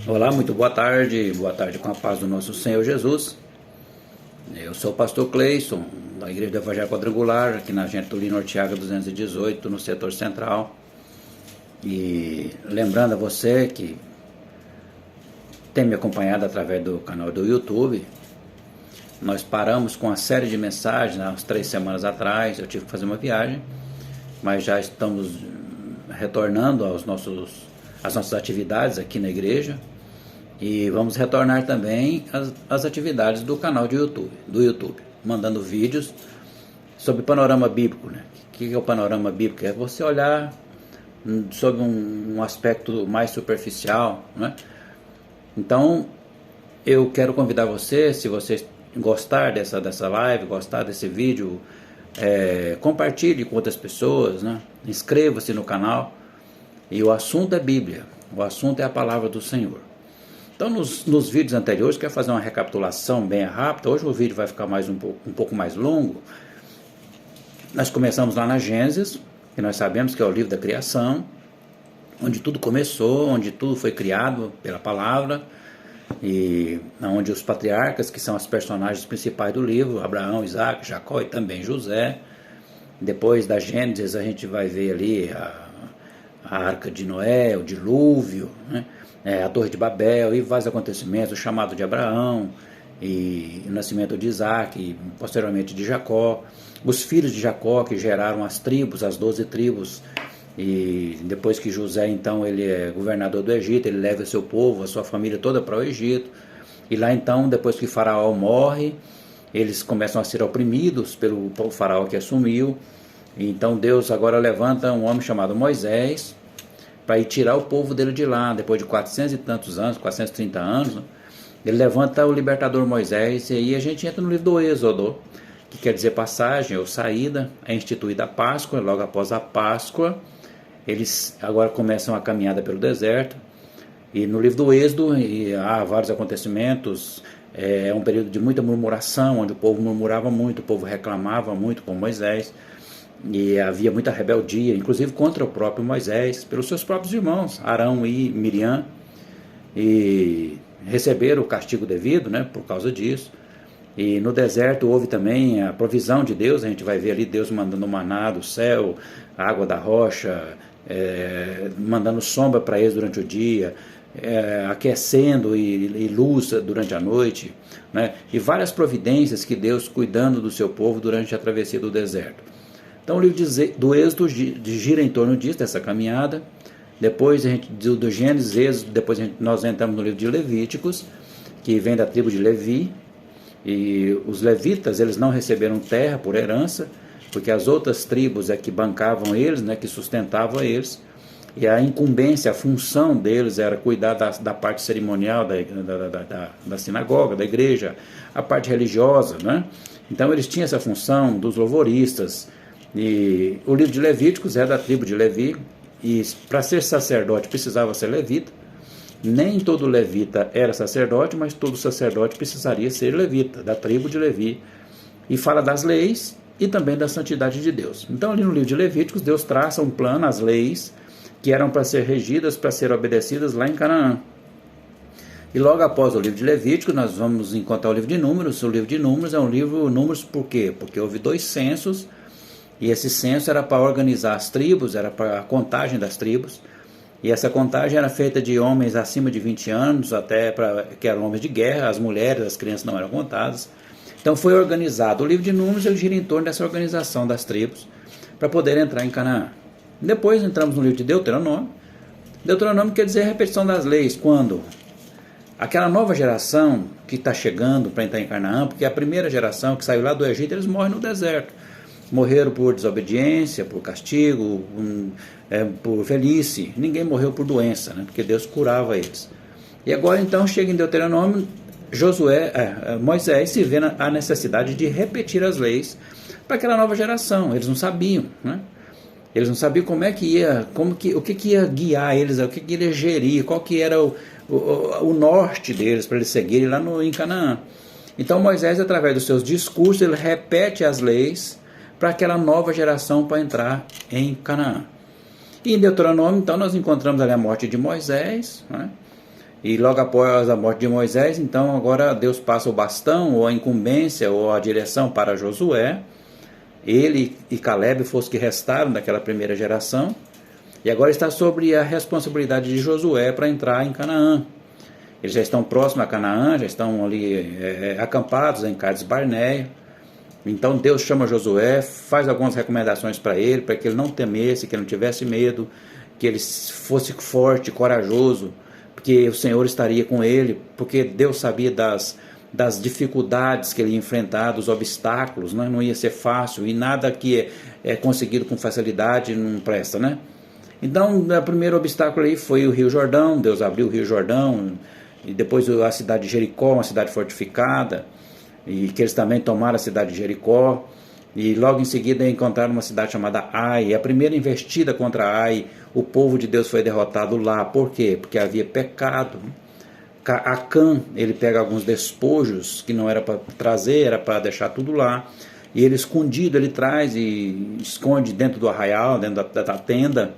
Olá, muito boa tarde com a paz do nosso Senhor Jesus. Eu sou o pastor Cleison, da Igreja do Evangelho Quadrangular, aqui na Getúlio Norteaga 218, no setor central. E lembrando a você que tem me acompanhado através do canal do YouTube, nós paramos com uma série de mensagens há umas 3 semanas atrás. Eu tive que fazer uma viagem, mas já estamos retornando às nossas atividades aqui na igreja. E vamos retornar também às atividades do canal do YouTube, mandando vídeos sobre panorama bíblico, né? O que é o panorama bíblico? É você olhar sobre um aspecto mais superficial, né? Então, eu quero convidar você, se você gostar dessa live, gostar desse vídeo, compartilhe com outras pessoas, né? Inscreva-se no canal. E o assunto é Bíblia, o assunto é a palavra do Senhor. Então, nos vídeos anteriores, quero fazer uma recapitulação bem rápida. Hoje o vídeo vai ficar um pouco mais longo. Nós começamos lá na Gênesis, que nós sabemos que é o livro da criação, onde tudo começou, onde tudo foi criado pela palavra, e onde os patriarcas, que são os personagens principais do livro, Abraão, Isaac, Jacó e também José. Depois da Gênesis a gente vai ver ali a Arca de Noé, o dilúvio, né? A Torre de Babel e vários acontecimentos, o chamado de Abraão e o nascimento de Isaac e posteriormente de Jacó, os filhos de Jacó que geraram as tribos, as 12 tribos, e depois que José então ele é governador do Egito, ele leva seu povo, a sua família toda para o Egito, e lá então depois que Faraó morre, eles começam a ser oprimidos pelo Faraó que assumiu. E então Deus agora levanta um homem chamado Moisés para ir tirar o povo dele de lá, depois de 400 e tantos anos, 430 anos, né? Ele levanta o libertador Moisés, e aí a gente entra no livro do Êxodo, que quer dizer passagem ou saída. É instituída a Páscoa. Logo após a Páscoa, eles agora começam a caminhada pelo deserto, e no livro do Êxodo há vários acontecimentos. É um período de muita murmuração, onde o povo murmurava muito, o povo reclamava muito com Moisés, e havia muita rebeldia, inclusive contra o próprio Moisés, pelos seus próprios irmãos, Arão e Miriam, e receberam o castigo devido, né, por causa disso. E no deserto houve também a provisão de Deus. A gente vai ver ali Deus mandando maná do céu, água da rocha, mandando sombra para eles durante o dia, aquecendo e luz durante a noite, né, e várias providências que Deus cuidando do seu povo durante a travessia do deserto. Então o livro do Êxodo gira em torno disso, dessa caminhada. Depois do Gênesis, Êxodo, depois nós entramos no livro de Levíticos, que vem da tribo de Levi. E os levitas, eles não receberam terra por herança, porque as outras tribos é que bancavam eles, né, que sustentavam eles. E a incumbência, a função deles era cuidar da parte cerimonial da sinagoga, da igreja, a parte religiosa, né? Então eles tinham essa função dos louvoristas. E o livro de Levíticos é da tribo de Levi, e para ser sacerdote precisava ser levita. Nem todo levita era sacerdote, mas todo sacerdote precisaria ser levita, da tribo de Levi. E fala das leis e também da santidade de Deus. Então ali no livro de Levíticos, Deus traça um plano, as leis que eram para ser regidas, para ser obedecidas lá em Canaã. E logo após o livro de Levítico, nós vamos encontrar o livro de Números. O livro de Números é um livro, Números por quê? Porque houve 2 censos, e esse censo era para organizar as tribos, era para a contagem das tribos. E essa contagem era feita de homens acima de 20 anos, que eram homens de guerra, as mulheres, as crianças não eram contadas. Então foi organizado. O livro de Números ele gira em torno dessa organização das tribos, para poder entrar em Canaã. Depois entramos no livro de Deuteronômio. Deuteronômio quer dizer repetição das leis, quando aquela nova geração que está chegando para entrar em Canaã, porque a primeira geração que saiu lá do Egito, eles morrem no deserto. Morreram por desobediência, por castigo, por velhice. Ninguém morreu por doença, né? Porque Deus curava eles. E agora então chega em Deuteronômio, Moisés se vê a necessidade de repetir as leis para aquela nova geração. Eles não sabiam, né? Eles não sabiam como é que ia, o que ia guiar eles, o que ia gerir, qual que era o norte deles para eles seguirem lá em Canaã. Então Moisés, através dos seus discursos, ele repete as leis para aquela nova geração para entrar em Canaã. E em Deuteronômio, então, nós encontramos ali a morte de Moisés, né? E logo após a morte de Moisés, então agora Deus passa o bastão, ou a incumbência, ou a direção para Josué. Ele e Caleb foram os que restaram daquela primeira geração. E agora está sobre a responsabilidade de Josué para entrar em Canaã. Eles já estão próximos a Canaã, já estão ali acampados em Cades Barneia. Então Deus chama Josué, faz algumas recomendações para ele que ele não temesse, que ele não tivesse medo, que ele fosse forte, corajoso, porque o Senhor estaria com ele, porque Deus sabia das dificuldades que ele ia enfrentar, dos obstáculos, né? Não ia ser fácil, e nada que é conseguido com facilidade não presta, né? Então, o primeiro obstáculo aí foi o Rio Jordão. Deus abriu o Rio Jordão, e depois a cidade de Jericó, uma cidade fortificada, e que eles também tomaram a cidade de Jericó, e logo em seguida encontraram uma cidade chamada Ai. A primeira investida contra Ai, o povo de Deus foi derrotado lá. Por quê? Porque havia pecado. Acã, ele pega alguns despojos que não era para trazer, era para deixar tudo lá, e ele escondido, ele traz e esconde dentro do arraial, dentro da tenda.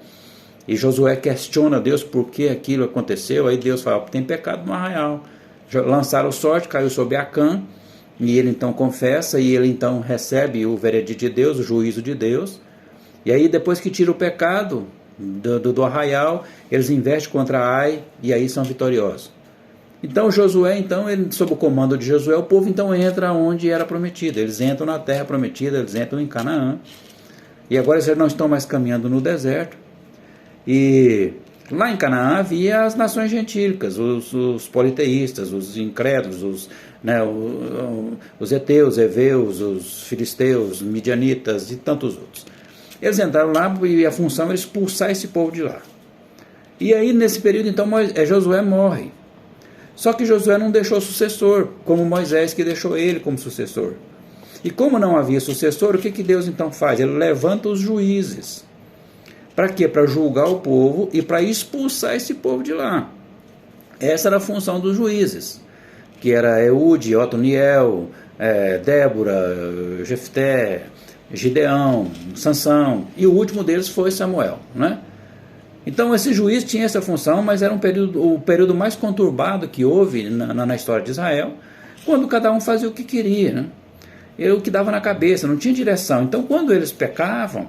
E Josué questiona Deus por que aquilo aconteceu. Aí Deus fala: tem pecado no arraial. Lançaram sorte, caiu sobre Acã, e ele então confessa, e ele então recebe o veredito de Deus, o juízo de Deus. E aí depois que tira o pecado do arraial, eles investem contra Ai, e aí são vitoriosos. Então Josué, ele, sob o comando de Josué, o povo então entra onde era prometido. Eles entram na terra prometida, eles entram em Canaã. E agora eles não estão mais caminhando no deserto. E lá em Canaã havia as nações gentílicas, os politeístas, os incrédulos, os heteus, heveus, os filisteus, midianitas e tantos outros. Eles entraram lá e a função era expulsar esse povo de lá. E aí nesse período então Josué morre. Só que Josué não deixou sucessor, como Moisés, que deixou ele como sucessor. E como não havia sucessor, o que Deus então faz? Ele levanta os juízes. Para quê? Para julgar o povo e para expulsar esse povo de lá. Essa era a função dos juízes, que era Eude, Otoniel, Débora, Jefté, Gideão, Sansão, e o último deles foi Samuel, né? Então esse juiz tinha essa função, mas era o período mais conturbado que houve na história de Israel, quando cada um fazia o que queria, né? O que dava na cabeça, não tinha direção. Então quando eles pecavam,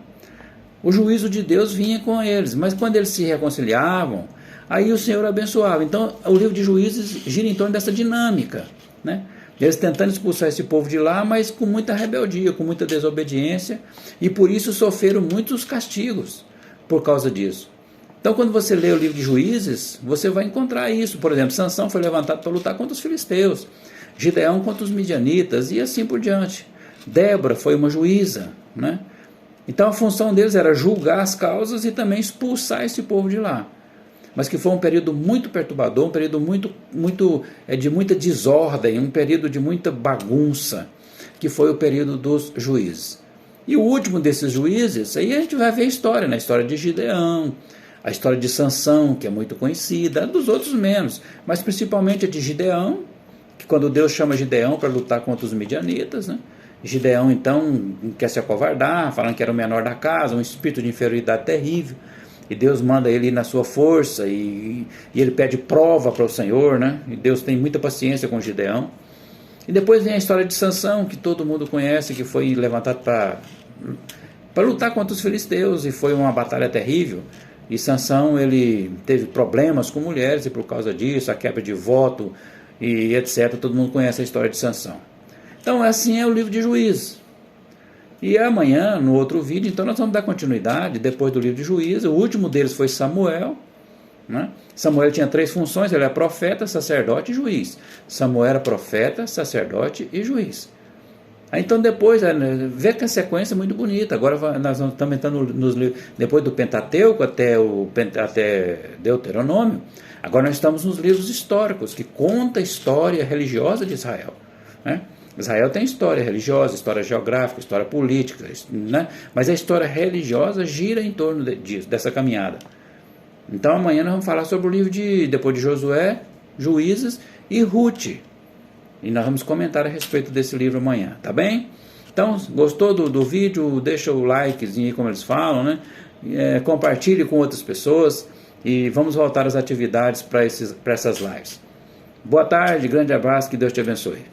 o juízo de Deus vinha com eles, mas quando eles se reconciliavam, aí o Senhor abençoava. Então o livro de Juízes gira em torno dessa dinâmica, né? Eles tentando expulsar esse povo de lá, mas com muita rebeldia, com muita desobediência, e por isso sofreram muitos castigos por causa disso. Então quando você lê o livro de Juízes, você vai encontrar isso. Por exemplo, Sansão foi levantado para lutar contra os filisteus, Gideão contra os midianitas, e assim por diante. Débora foi uma juíza, né? Então a função deles era julgar as causas e também expulsar esse povo de lá. Mas que foi um período muito perturbador, um período de muita desordem, um período de muita bagunça, que foi o período dos juízes. E o último desses juízes, aí a gente vai ver a história, né? A história de Gideão, a história de Sansão, que é muito conhecida, dos outros menos, mas principalmente a de Gideão, que quando Deus chama Gideão para lutar contra os midianitas, né? Gideão então quer se acovardar, falando que era o menor da casa, um espírito de inferioridade terrível, e Deus manda ele ir na sua força, e ele pede prova para o Senhor, né? E Deus tem muita paciência com Gideão. E depois vem a história de Sansão, que todo mundo conhece, que foi levantado para lutar contra os filisteus, e foi uma batalha terrível. E Sansão, ele teve problemas com mulheres, e por causa disso, a quebra de voto, e etc. Todo mundo conhece a história de Sansão. Então assim é o livro de Juízes. E amanhã, no outro vídeo, então nós vamos dar continuidade, depois do livro de Juízes. O último deles foi Samuel, né? Samuel tinha 3 funções: ele era profeta, sacerdote e juiz. Samuel era profeta, sacerdote e juiz. Aí, então depois, vê que a sequência é muito bonita. Agora nós estamos entrando nos livros, depois do Pentateuco até Deuteronômio. Agora nós estamos nos livros históricos, que conta a história religiosa de Israel, né? Israel tem história religiosa, história geográfica, história política, né? Mas a história religiosa gira em torno dessa caminhada. Então amanhã nós vamos falar sobre o livro depois de Josué, Juízes e Ruth. E nós vamos comentar a respeito desse livro amanhã, tá bem? Então, gostou do vídeo? Deixa o likezinho aí, como eles falam, né? Compartilhe com outras pessoas. e vamos voltar às atividades para essas lives. Boa tarde, grande abraço, que Deus te abençoe.